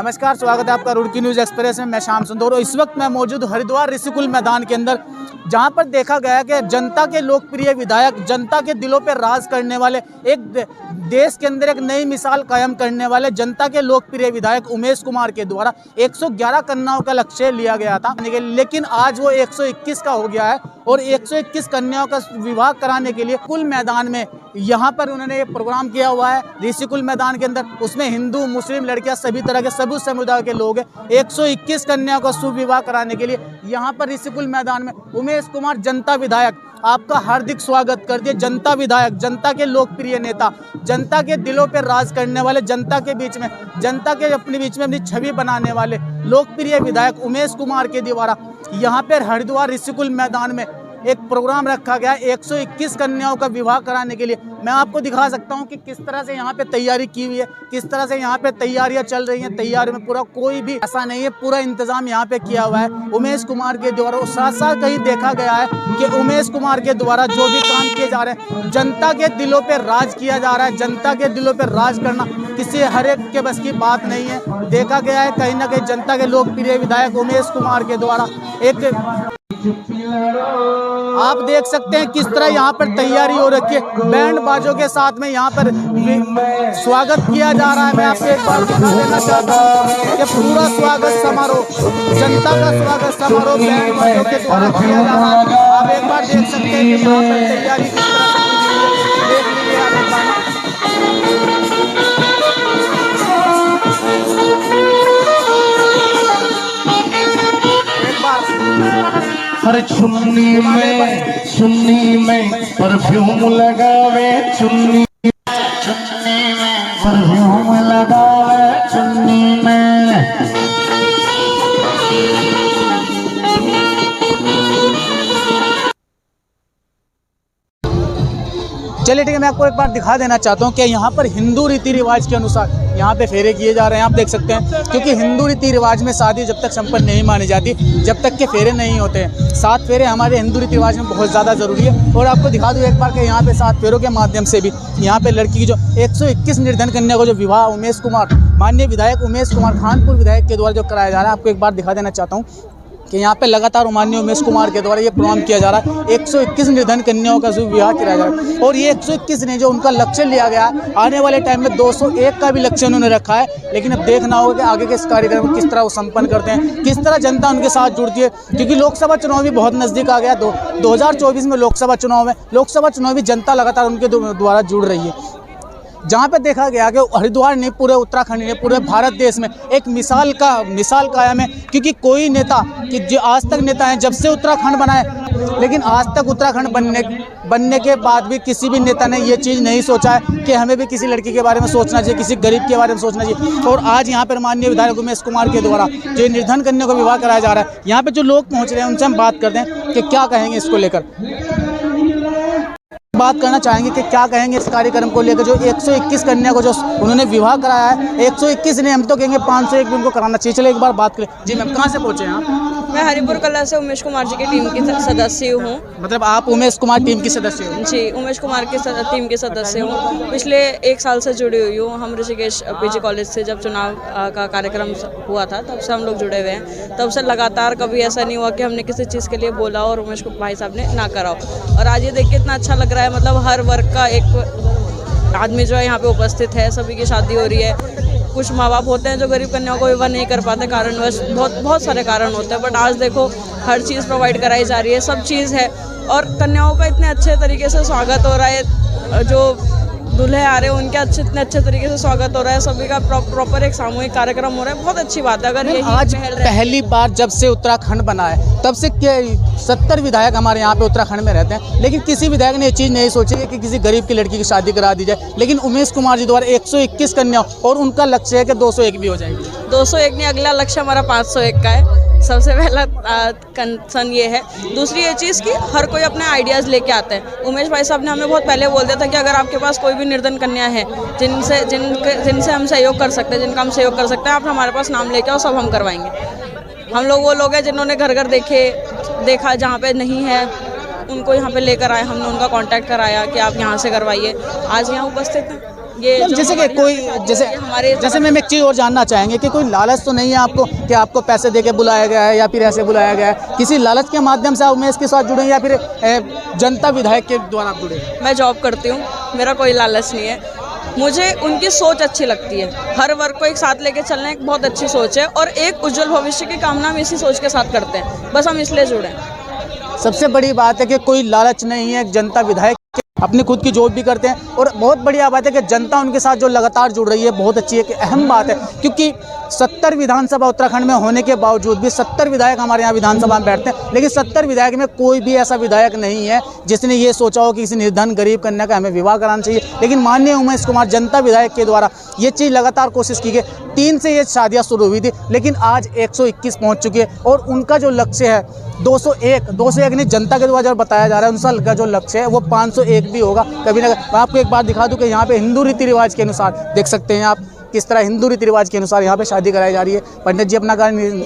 नमस्कार, स्वागत है आपका रुड़की न्यूज़ एक्सप्रेस में। मैं श्याम सुंदर और इस वक्त मैं मौजूद हरिद्वार ऋषिकुल मैदान के अंदर, जहां पर देखा गया कि जनता के लोकप्रिय विधायक, जनता के दिलों पर राज करने वाले, एक देश के अंदर एक नई मिसाल कायम करने वाले जनता के लोकप्रिय विधायक उमेश कुमार के द्वारा 111 कन्याओं का लक्ष्य लिया गया था, लेकिन आज वो 121 का हो गया है। और 121 कन्याओं का विवाह कराने के लिए कुल मैदान में यहाँ पर उन्होंने ये प्रोग्राम किया हुआ है ऋषिकुल मैदान के अंदर। उसमें हिंदू, मुस्लिम, लड़कियां, सभी तरह के सभी समुदाय के लोग हैं। 121 कन्याओं का शुभ विवाह कराने के लिए यहाँ पर ऋषिकुल मैदान में उमेश कुमार जनता विधायक आपका हार्दिक स्वागत करते हैं। जनता विधायक, जनता के लोकप्रिय नेता, जनता के दिलों पर राज करने वाले, जनता के बीच में, जनता के अपने बीच में अपनी छवि बनाने वाले लोकप्रिय विधायक उमेश कुमार के द्वारा यहाँ पर हरिद्वार ऋषिकुल मैदान में एक प्रोग्राम रखा गया 121 कन्याओं का विवाह कराने के लिए। मैं आपको दिखा सकता हूं कि किस तरह से यहाँ पे तैयारी की हुई है, किस तरह से यहाँ पे तैयारियां चल रही हैं। तैयारी में पूरा कोई भी ऐसा नहीं है, पूरा इंतजाम यहाँ पे किया हुआ है उमेश कुमार के द्वारा। और साथ साथ कहीं देखा गया है कि उमेश कुमार के द्वारा जो भी काम किए जा रहे हैं, जनता के दिलों पर राज किया जा रहा है। जनता के दिलों पर राज करना किसी हर एक के बस की बात नहीं है। देखा गया है कहीं ना कहीं जनता के लोकप्रिय विधायक उमेश कुमार के द्वारा एक, आप देख सकते हैं किस तरह यहाँ पर तैयारी हो रखी है। बैंड बाजों के साथ में यहाँ पर स्वागत किया जा रहा है। मैं आपको एक बार दिखा देना चाहता हूँ कि पूरा स्वागत समारोह, जनता का स्वागत समारोह बैंड बाजों के द्वारा किया जा रहा है। आप एक बार देख सकते हैं कि यहाँ पर तैयारी किस तरह से देख लीजिए आप एक बार। हर चुन्नी में परफ्यूम लगावे, चुन्नी में परफ्यूम लगावे, चुन्नी में। चलिए ठीक है, मैं आपको एक बार दिखा देना चाहता हूँ कि यहाँ पर हिंदू रीति रिवाज के अनुसार यहाँ पे फेरे किए जा रहे हैं। आप देख सकते हैं, क्योंकि हिंदू रीति रिवाज में शादी जब तक संपन्न नहीं मानी जाती, जब तक के फेरे नहीं होते हैं। 7 फेरे हमारे हिंदू रीति रिवाज में बहुत ज़्यादा ज़रूरी है। और आपको दिखा दूँ एक बार कि यहाँ पे 7 फेरों के माध्यम से भी यहाँ पे लड़की की जो 121 निर्धन कन्या को जो विवाह उमेश कुमार, माननीय विधायक उमेश कुमार, खानपुर विधायक के द्वारा जो कराया जा रहा है, आपको एक बार दिखा देना चाहता हूँ कि यहाँ पे लगातार माननीय उमेश कुमार के द्वारा ये प्रोग्राम किया जा रहा है। 121 निर्धन कन्याओं का शुभ विवाह किया जा रहा है। और ये 121 ने जो उनका लक्ष्य लिया गया, आने वाले टाइम में 201 का भी लक्ष्य उन्होंने रखा है। लेकिन अब देखना होगा कि आगे के इस कार्यक्रम को किस तरह वो संपन्न करते हैं, किस तरह जनता उनके साथ जुड़ती है। क्योंकि लोकसभा चुनाव भी बहुत नज़दीक आ गया। 2024 में लोकसभा चुनाव भी जनता लगातार उनके द्वारा जुड़ रही है। जहाँ पे देखा गया कि हरिद्वार ने, पूरे उत्तराखंड ने, पूरे भारत देश में एक मिसाल कायम है। क्योंकि कोई नेता, कि जो आज तक नेता हैं जब से उत्तराखंड बना है, लेकिन आज तक उत्तराखंड बनने के बाद भी किसी भी नेता ने ये चीज़ नहीं सोचा है कि हमें भी किसी लड़की के बारे में सोचना चाहिए, किसी गरीब के बारे में सोचना चाहिए। और आज यहाँ पर माननीय विधायक उमेश कुमार के द्वारा जो निर्धन कन्या को विवाह कराया जा रहा है, यहाँ पर जो लोग पहुँच रहे हैं उनसे हम बात करते हैं कि क्या कहेंगे इसको लेकर। बात करना चाहेंगे कि क्या कहेंगे इस कार्यक्रम को लेकर, जो 121 कन्या को जो उन्होंने विवाह कराया है। 121 ने, हम तो कहेंगे 501 भी उनको कराना चाहिए। चलो एक बार बात करें। जी मैम, कहाँ से पहुँचे हैं आप? मैं हरिपुर कला से उमेश कुमार जी की टीम की सदस्य हूँ। मतलब आप उमेश कुमार टीम की सदस्य हो? जी, उमेश कुमार की टीम के सदस्य हूँ। पिछले 1 साल से जुड़ी हुई हूँ। हम ऋषिकेश पीजी कॉलेज से जब चुनाव का कार्यक्रम हुआ था, तब से हम लोग जुड़े हुए हैं। तब से लगातार कभी ऐसा नहीं हुआ कि हमने किसी चीज़ के लिए बोला और उमेश भाई साहब ने ना करा। और आज ये देख के इतना अच्छा लग रहा है। मतलब हर वर्ग का एक आदमी जो है यहाँ पे उपस्थित है। सभी की शादी हो रही है। कुछ माँ बाप होते हैं जो गरीब कन्याओं को विवाह नहीं कर पाते, कारणवश बहुत सारे कारण होते हैं। बट आज देखो हर चीज़ प्रोवाइड कराई जा रही है, सब चीज़ है। और कन्याओं का इतने अच्छे तरीके से स्वागत हो रहा है। जो दूल्हे आ रहे हैं उनके इतने अच्छे तरीके से स्वागत हो रहा है। सभी का प्रॉपर एक सामूहिक कार्यक्रम हो रहा है। बहुत अच्छी बात है। अगर ये आज पहली बार जब से उत्तराखंड बना है, तब से 70 विधायक हमारे यहाँ पे उत्तराखंड में रहते हैं, लेकिन किसी विधायक ने ये चीज़ नहीं सोची कि किसी गरीब की लड़की की शादी करा दी जाए। लेकिन उमेश कुमार जी द्वारा 121 कन्या, और उनका लक्ष्य है कि 201 भी हो जाएगी। 201 नहीं, अगला लक्ष्य हमारा 501 का है। सबसे पहला कंसर्न ये है। दूसरी ये चीज़ कि हर कोई अपने आइडियाज़ लेके आते हैं। उमेश भाई साहब ने हमें बहुत पहले बोल दिया था कि अगर आपके पास कोई भी निर्धन कन्या है जिनसे हम सहयोग कर सकते हैं, जिनका हम सहयोग कर सकते हैं, आप हमारे पास नाम लेके आओ, सब हम करवाएंगे। हम लोग वो लोग हैं जिन्होंने घर घर देखा जहाँ पे नहीं है, उनको यहाँ पे लेकर आए। हमने उनका कांटेक्ट कराया कि आप यहाँ से करवाइए। आज यहाँ उपस्थित हैं। ये जो जैसे कि हमारी कोई शादी जैसे है, हमारे जैसे मैम एक चीज़ और जानना चाहेंगे कि कोई लालच तो नहीं है आपको कि आपको पैसे दे के बुलाया गया है या फिर ऐसे बुलाया गया है, किसी लालच के माध्यम से आप उमेश के साथ जुड़े या फिर जनता विधायक के द्वारा आप जुड़े? मैं जॉब करती हूँ, मेरा कोई लालच नहीं है। मुझे उनकी सोच अच्छी लगती है, हर वर्ग को एक साथ लेके चलना एक बहुत अच्छी सोच है और एक उज्जवल भविष्य की कामना हम इसी सोच के साथ करते हैं, बस हम इसलिए जुड़े हैं। सबसे बड़ी बात है कि कोई लालच नहीं है, जनता विधायक अपनी खुद की जॉब भी करते हैं और बहुत बढ़िया बात है कि जनता उनके साथ जो लगातार जुड़ रही है, बहुत अच्छी है कि अहम बात है, क्योंकि 70 विधानसभा उत्तराखंड में होने के बावजूद भी 70 विधायक हमारे यहाँ विधानसभा में बैठते हैं, लेकिन 70 विधायक में कोई भी ऐसा विधायक नहीं है जिसने ये सोचा हो कि किसी निर्धन गरीब कन्या का हमें विवाह कराना चाहिए। लेकिन माननीय उमेश कुमार जनता विधायक के द्वारा ये चीज़ लगातार कोशिश की गई। 3 से ये शादियाँ शुरू हुई थी, लेकिन आज 121 पहुँच चुकी है और उनका जो लक्ष्य है 201 नहीं, जनता के द्वारा जब बताया जा रहा है उनका जो लक्ष्य है वो 501 भी होगा कभी ना। मैं आपको एक बात दिखा दूं कि यहाँ पे हिंदू रीति रिवाज के अनुसार देख सकते हैं आप किस तरह हिंदू रीति रिवाज के अनुसार यहाँ पे शादी कराई जा रही है। पंडित जी अपना कार्य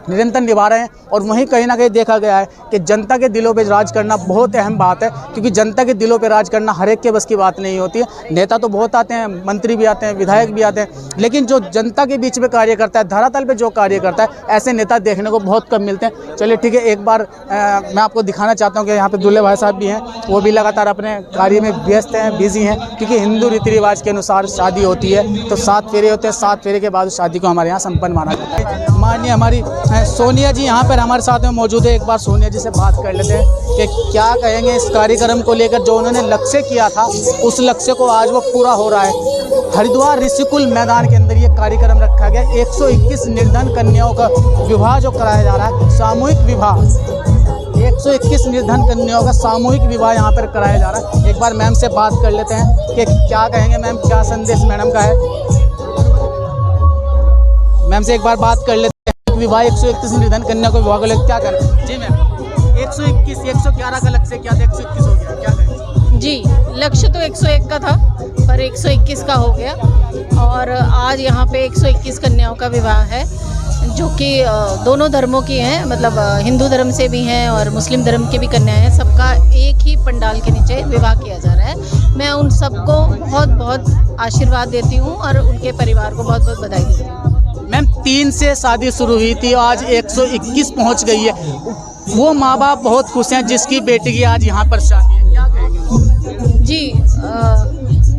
निरंतर निभा रहे हैं और वहीं कहीं ना कहीं देखा गया है कि जनता के दिलों पे राज करना बहुत अहम बात है, क्योंकि जनता के दिलों पे राज करना हर एक के बस की बात नहीं होती है। नेता तो बहुत आते हैं, मंत्री भी आते हैं, विधायक भी आते हैं, लेकिन जो जनता के बीच में कार्य करता है, धरातल पे जो कार्य करता है, ऐसे नेता देखने को बहुत कम मिलते हैं। चलिए ठीक है, एक बार मैं आपको दिखाना चाहता हूँ कि यहाँ पे दुल्हे भाई साहब भी हैं, वो भी लगातार अपने कार्य में व्यस्त हैं, बिजी हैं, क्योंकि हिंदू रीति रिवाज के अनुसार शादी होती है तो 7 फेरे होते हैं, 7 फेरे के बाद शादी को हमारे यहाँ संपन्न माना जाता है। माननीय हमारी सोनिया जी यहाँ पर हमारे साथ में मौजूद है, एक बार सोनिया जी से बात कर लेते हैं कि क्या कहेंगे इस कार्यक्रम को लेकर, जो उन्होंने लक्ष्य किया था उस लक्ष्य को आज वो पूरा हो रहा है। हरिद्वार ऋषिकुल मैदान के अंदर ये कार्यक्रम रखा गया, 121 निर्धन कन्याओं का विवाह जो कराया जा रहा है, सामूहिक विवाह, 121 निर्धन कन्याओं का सामूहिक विवाह यहाँ पर कराया जा रहा है। एक बार मैम से बात कर लेते हैं कि क्या कहेंगे मैम, क्या संदेश मैडम का है। मैम से एक बार बात कर लेते हैं, विवाह 121 निर्धन कन्या को विवाह को लेकर क्या करें? जी मैम, 121 111 का लक्ष्य क्या था, 121 हो गया, क्या करें? जी, लक्ष्य तो 101 का था पर 121 का हो गया और आज यहाँ पे 121 कन्याओं का विवाह है, जो कि दोनों धर्मों की हैं, मतलब हिंदू धर्म से भी हैं और मुस्लिम धर्म की भी कन्याएं हैं। सबका एक ही पंडाल के नीचे विवाह किया जा रहा है। मैं उन सबको बहुत बहुत आशीर्वाद देती हूँ और उनके परिवार को बहुत बहुत बधाई देती हूँ। मैम 3 से शादी शुरू हुई थी, आज 121 पहुंच गई है। वो माँ बाप बहुत खुश हैं जिसकी बेटी की आज यहाँ पर शादी है, क्या कहेंगे? जी,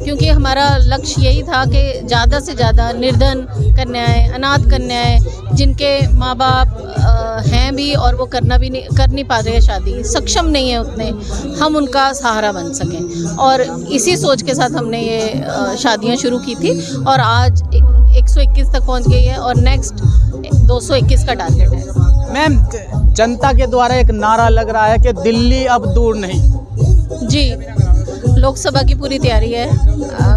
क्योंकि हमारा लक्ष्य यही था कि ज़्यादा से ज़्यादा निर्धन कन्याएं, अनाथ कन्याएं, जिनके माँ बाप हैं भी और वो कर नहीं पा रहे हैं शादी, सक्षम नहीं है उतने, हम उनका सहारा बन सकें। और इसी सोच के साथ हमने ये शादियाँ शुरू की थी और आज 121 तक पहुंच गई है और नेक्स्ट 221 का टारगेट है। मैम जनता के द्वारा एक नारा लग रहा है कि दिल्ली अब दूर नहीं। जी, लोकसभा की पूरी तैयारी है।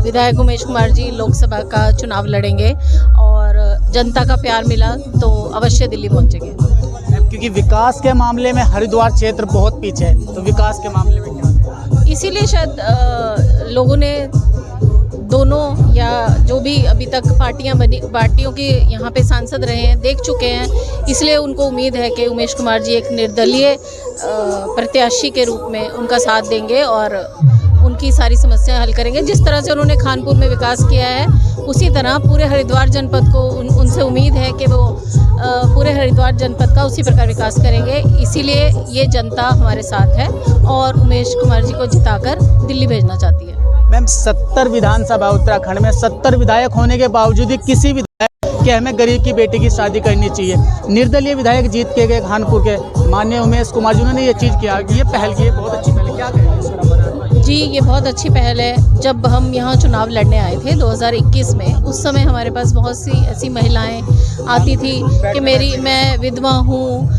विधायक उमेश कुमार जी लोकसभा का चुनाव लड़ेंगे और जनता का प्यार मिला तो अवश्य दिल्ली पहुंचेंगे। क्योंकि विकास के मामले में हरिद्वार क्षेत्र बहुत पीछे है, तो विकास के मामले में क्या, इसीलिए शायद लोगों ने दोनों या जो भी अभी तक पार्टियों के यहाँ पे सांसद रहे हैं, देख चुके हैं, इसलिए उनको उम्मीद है कि उमेश कुमार जी एक निर्दलीय प्रत्याशी के रूप में उनका साथ देंगे और उनकी सारी समस्याएं हल करेंगे। जिस तरह से उन्होंने खानपुर में विकास किया है, उसी तरह पूरे हरिद्वार जनपद को उनसे उम्मीद है कि वो पूरे हरिद्वार जनपद का उसी प्रकार विकास करेंगे। इसीलिए ये जनता हमारे साथ है और उमेश कुमार जी को जिताकर दिल्ली भेजना चाहती है। मैम 70 विधानसभा उत्तराखंड में 70 विधायक होने के बावजूद किसी विधायक के हमें गरीब की बेटी की शादी करनी चाहिए। निर्दलीय विधायक जीत के गए खानपुर के माननीय उमेश कुमार जी, उन्होंने ये चीज़ किया, ये पहल की है, बहुत अच्छी पहल है, क्या कहेंगे? जी, ये बहुत अच्छी पहल है। जब हम यहाँ चुनाव लड़ने आए थे 2021 में, उस समय हमारे पास बहुत सी ऐसी महिलाएं आती थी कि मैं विधवा हूँ,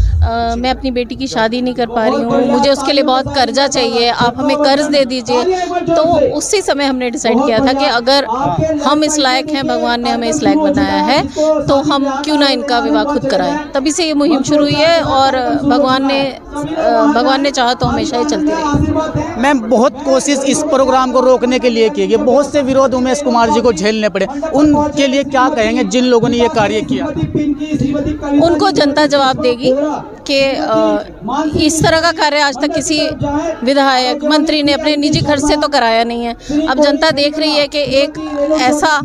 मैं अपनी बेटी की शादी नहीं कर पा रही हूँ, मुझे उसके लिए बहुत कर्जा चाहिए, आप हमें कर्ज दे दीजिए। तो उसी समय हमने डिसाइड किया था कि अगर हम इस लायक हैं, भगवान ने हमें इस लायक बनाया है, तो हम क्यों ना इनका विवाह खुद कराएं। तभी से ये मुहिम शुरू हुई है और भगवान ने चाहा तो हमेशा ही चलती रही। मैम बहुत कोशिश इस प्रोग्राम को रोकने के लिए की गई, बहुत से विरोध उमेश कुमार जी को झेलने पड़े, उनके लिए क्या कहेंगे जिन लोगों ने ये कार्य किया? उनको जनता जवाब देगी के इस तरह का कार्य आज तक किसी विधायक मंत्री ने अपने निजी खर्च से तो कराया नहीं है। अब जनता देख रही है कि एक ऐसा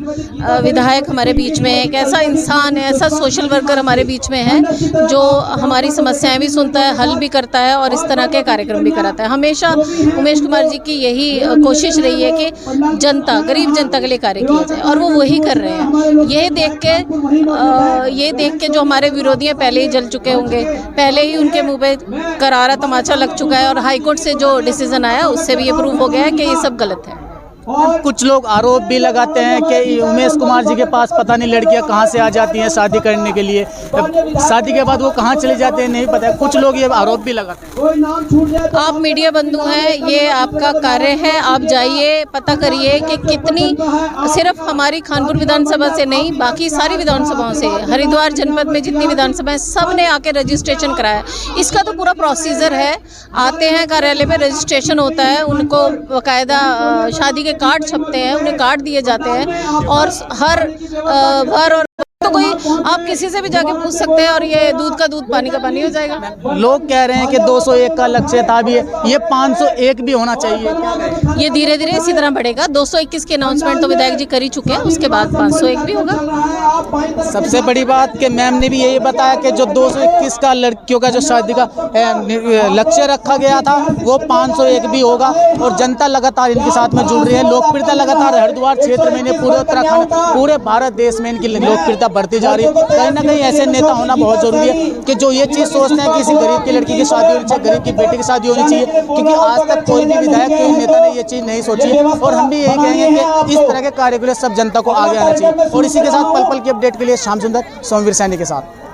विधायक हमारे बीच में है, एक ऐसा इंसान है, ऐसा सोशल वर्कर हमारे बीच में है जो हमारी समस्याएं भी सुनता है, हल भी करता है और इस तरह के कार्यक्रम भी कराता है। हमेशा उमेश कुमार जी की यही कोशिश रही है कि जनता, गरीब जनता के लिए कार्य किया जाए और वो वही कर रहे हैं। ये देख के जो हमारे विरोधी हैं पहले ही जल चुके होंगे, पहले ही उनके मुंह पे करारा तमाचा लग चुका है और हाईकोर्ट से जो डिसीजन आया उससे भी ये प्रूव हो गया है कि ये सब गलत है। कुछ लोग आरोप भी लगाते हैं कि उमेश कुमार जी के पास पता नहीं लड़कियां कहां से आ जाती हैं शादी करने के लिए, शादी के बाद वो कहां चले जाते हैं नहीं पता है। कुछ लोग ये आरोप भी लगाते हैं। आप मीडिया बंधु हैं, ये आपका कार्य है, आप जाइए पता करिए कि कितनी, सिर्फ हमारी खानपुर विधानसभा से नहीं बाकी सारी विधानसभाओं से, हरिद्वार जनपद में जितनी विधानसभाएं सब ने आके रजिस्ट्रेशन कराया। इसका तो पूरा प्रोसीजर है, आते हैं कार्यालय में, रजिस्ट्रेशन होता है, उनको बाकायदा शादी के कार्ड छपते हैं, उन्हें कार्ड दिए जाते हैं और हर भर और तो कोई आप किसी से भी जाके पूछ सकते हैं और ये दूध का दूध पानी का पानी हो जाएगा। लोग कह रहे हैं कि 201 का लक्ष्य था भी ये 501 भी होना चाहिए। ये धीरे धीरे इसी तरह बढ़ेगा। 221 की अनाउंसमेंट तो विधायक जी कर ही चुके हैं, उसके बाद 501 भी होगा। सबसे बड़ी बात कि मैम ने भी यही बताया कि जो 221 का लड़कियों का जो शादी का लक्ष्य रखा गया था वो 501 भी होगा और जनता लगातार इनके साथ में जुड़ रही है। लोकप्रियता लगातार हरिद्वार क्षेत्र में, पूरे उत्तराखंड, पूरे भारत देश में इनकी लोकप्रियता बढ़ती जा रही है। कहीं ना कहीं ऐसे नेता होना बहुत जरूरी है कि जो ये चीज़ सोचते हैं कि किसी गरीब की लड़की की शादी होनी चाहिए, गरीब की बेटी की शादी होनी चाहिए, क्योंकि आज तक कोई भी विधायक, कोई नेता ने ये चीज़ नहीं सोची है। और हम भी यही कहेंगे कि इस तरह के कार्य के लिए सब जनता को आगे आना चाहिए। और इसी के साथ पल पल की अपडेट के लिए श्याम सुंदर, सोमवीर सैनी के साथ।